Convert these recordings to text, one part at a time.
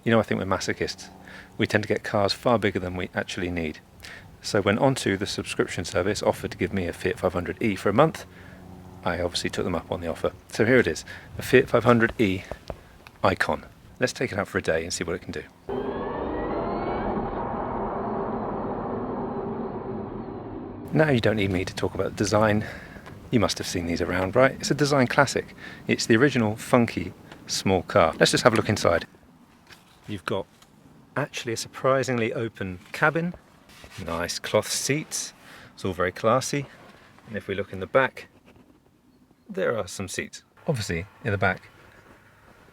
You know, I think we're masochists. We tend to get cars far bigger than we actually need. So when Onto, the subscription service, offered to give me a Fiat 500e for a month, I obviously took them up on the offer. So here it is, a Fiat 500e Icon. Let's take it out for a day and see what it can do. Now you don't need me to talk about design. You must have seen these around, right? It's a design classic. It's the original funky small car. Let's just have a look inside. You've got actually a surprisingly open cabin. Nice cloth seats. It's all very classy. And if we look in the back, there are some seats. Obviously, in the back,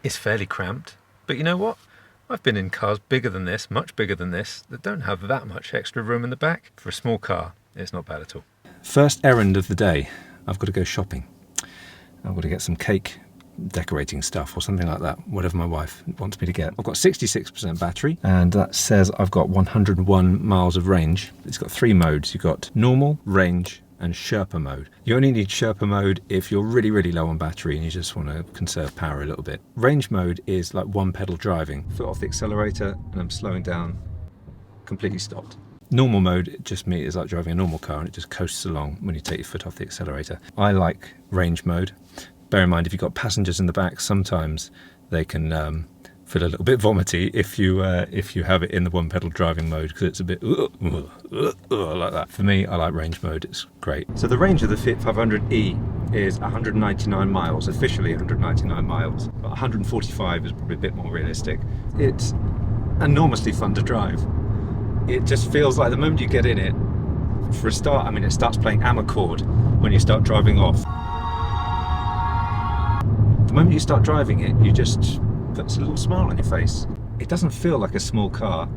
it's fairly cramped. But you know what? I've been in cars bigger than this, much bigger than this, that don't have that much extra room in the back. For a small car, it's not bad at all. First errand of the day. I've got to go shopping. I've got to get some cake decorating stuff or something like that, whatever my wife wants me to get. I've got 66% battery, and that says I've got 101 miles of range. It's got 3 modes. You've got normal, range, and Sherpa mode. You only need Sherpa mode if you're really, really low on battery and you just want to conserve power a little bit. Range mode is like one pedal driving. Foot off the accelerator and I'm slowing down, completely stopped. Normal mode just is like driving a normal car, and it just coasts along when you take your foot off the accelerator. I like range mode. Bear in mind, if you've got passengers in the back, sometimes they can feel a little bit vomity if you have it in the one pedal driving mode, because it's a bit like that. For me, I like range mode. It's great. So the range of the Fiat 500e is 199 miles, officially 199 miles, but 145 is probably a bit more realistic. It's enormously fun to drive. It just feels like the moment you get in it, for a start, I mean, it starts playing Amarcord when you start driving off. The moment you start driving it, you just puts a little smile on your face. It doesn't feel like a small car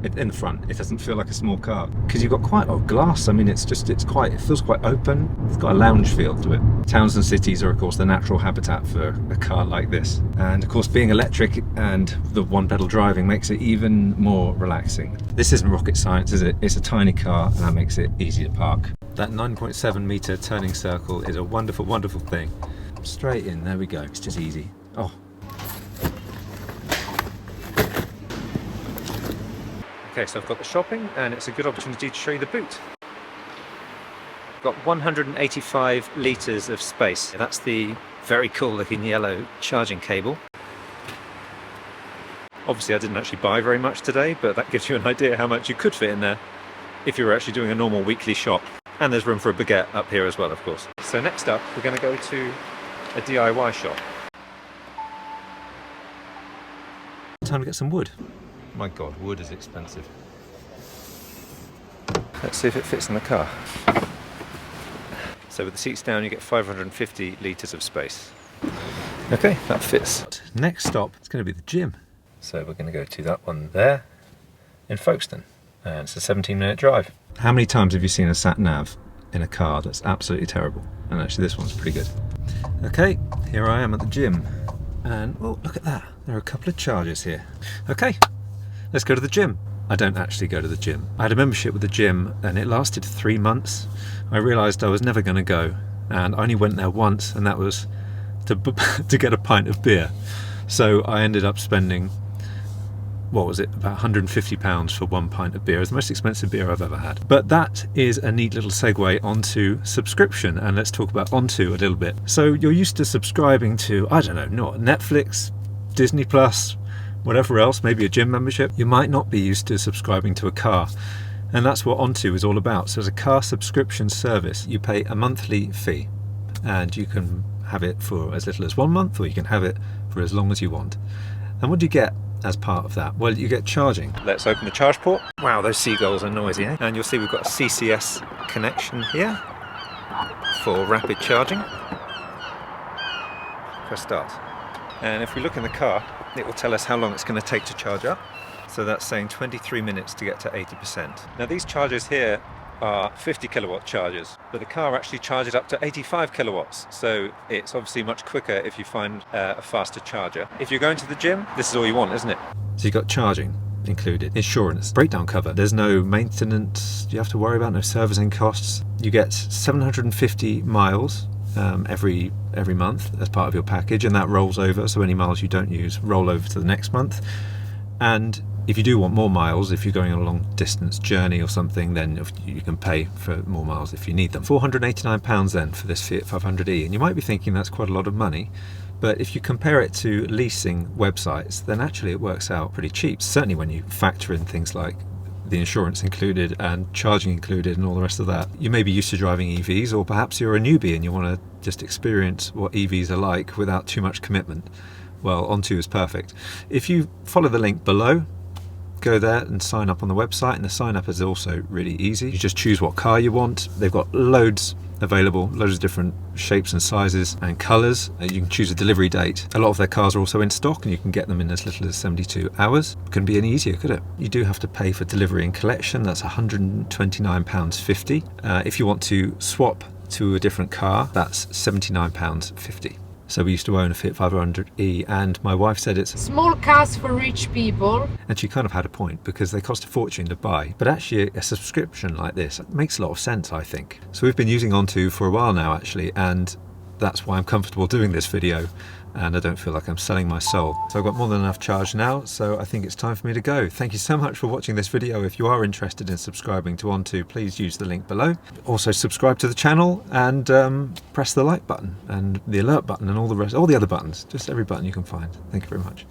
in the front. It doesn't feel like a small car because you've got quite a lot of glass. I mean, it feels quite open. It's got a lounge feel to it. Towns and cities are, of course, the natural habitat for a car like this. And of course, being electric and the one pedal driving makes it even more relaxing. This isn't rocket science, is it? It's a tiny car, and that makes it easy to park. That 9.7 meter turning circle is a wonderful, wonderful thing. Straight in, there we go. It's just easy. Oh. Okay, so I've got the shopping, and it's a good opportunity to show you the boot. I've got 185 litres of space. That's the very cool looking yellow charging cable. Obviously I didn't actually buy very much today, but that gives you an idea how much you could fit in there if you were actually doing a normal weekly shop. And there's room for a baguette up here as well, of course. So next up, we're going to go to a DIY shop. Time to get some wood. My God, wood is expensive. Let's see if it fits in the car. So with the seats down, you get 550 litres of space. Okay, that fits. Next stop, it's going to be the gym. So we're going to go to that one there in Folkestone. And it's a 17-minute drive. How many times have you seen a sat-nav in a car that's absolutely terrible? And actually this one's pretty good. Okay, here I am at the gym. And, oh, look at that. There are a couple of chargers here. Okay, let's go to the gym. I don't actually go to the gym. I had a membership with the gym and it lasted 3 months. I realised I was never going to go, and I only went there once, and that was to get a pint of beer. So I ended up spending, what was it, about £150 for 1 pint of beer. It was the most expensive beer I've ever had. But that is a neat little segue onto subscription, and let's talk about Onto a little bit. So you're used to subscribing to, I don't know, not Netflix, Disney Plus, whatever else, maybe a gym membership. You might not be used to subscribing to a car, and that's what Onto is all about. So as a car subscription service, you pay a monthly fee, and you can have it for as little as 1 month, or you can have it for as long as you want. And what do you get as part of that? Well, you get charging. Let's open the charge port. Wow, those seagulls are noisy, eh? And you'll see we've got a CCS connection here for rapid charging. Press start. And if we look in the car, it will tell us how long it's going to take to charge up. So that's saying 23 minutes to get to 80%. Now these chargers here are 50 kilowatt chargers, but the car actually charges up to 85 kilowatts. So it's obviously much quicker if you find a faster charger. If you're going to the gym, this is all you want, isn't it? So you've got charging included, insurance, breakdown cover. There's no maintenance you have to worry about, no servicing costs. You get 750 miles every month as part of your package, and that rolls over, so any miles you don't use roll over to the next month. And if you do want more miles, if you're going on a long distance journey or something, then you can pay for more miles if you need them. £489 then for this Fiat 500e, and you might be thinking that's quite a lot of money, but if you compare it to leasing websites, then actually it works out pretty cheap, certainly when you factor in things like the insurance included and charging included and all the rest of that. You may be used to driving EVs, or perhaps you're a newbie and you want to just experience what EVs are like without too much commitment. Well, Onto is perfect. If you follow the link below, go there and sign up on the website, and the sign up is also really easy. You just choose what car you want. They've got loads available, loads of different shapes and sizes and colours. You can choose a delivery date. A lot of their cars are also in stock and you can get them in as little as 72 hours. Couldn't be any easier, could it? You do have to pay for delivery and collection. That's £129.50. If you want to swap to a different car, that's £79.50. So we used to own a Fiat 500e, and my wife said it's small cars for rich people. And she kind of had a point, because they cost a fortune to buy. But actually a subscription like this makes a lot of sense, I think. So we've been using Onto for a while now, actually, and that's why I'm comfortable doing this video, and I don't feel like I'm selling my soul. So I've got more than enough charge now, so I think it's time for me to go. Thank you so much for watching this video. If you are interested in subscribing to Onto, please use the link below. Also subscribe to the channel and press the like button and the alert button and all the rest, all the other buttons, just every button you can find. Thank you very much.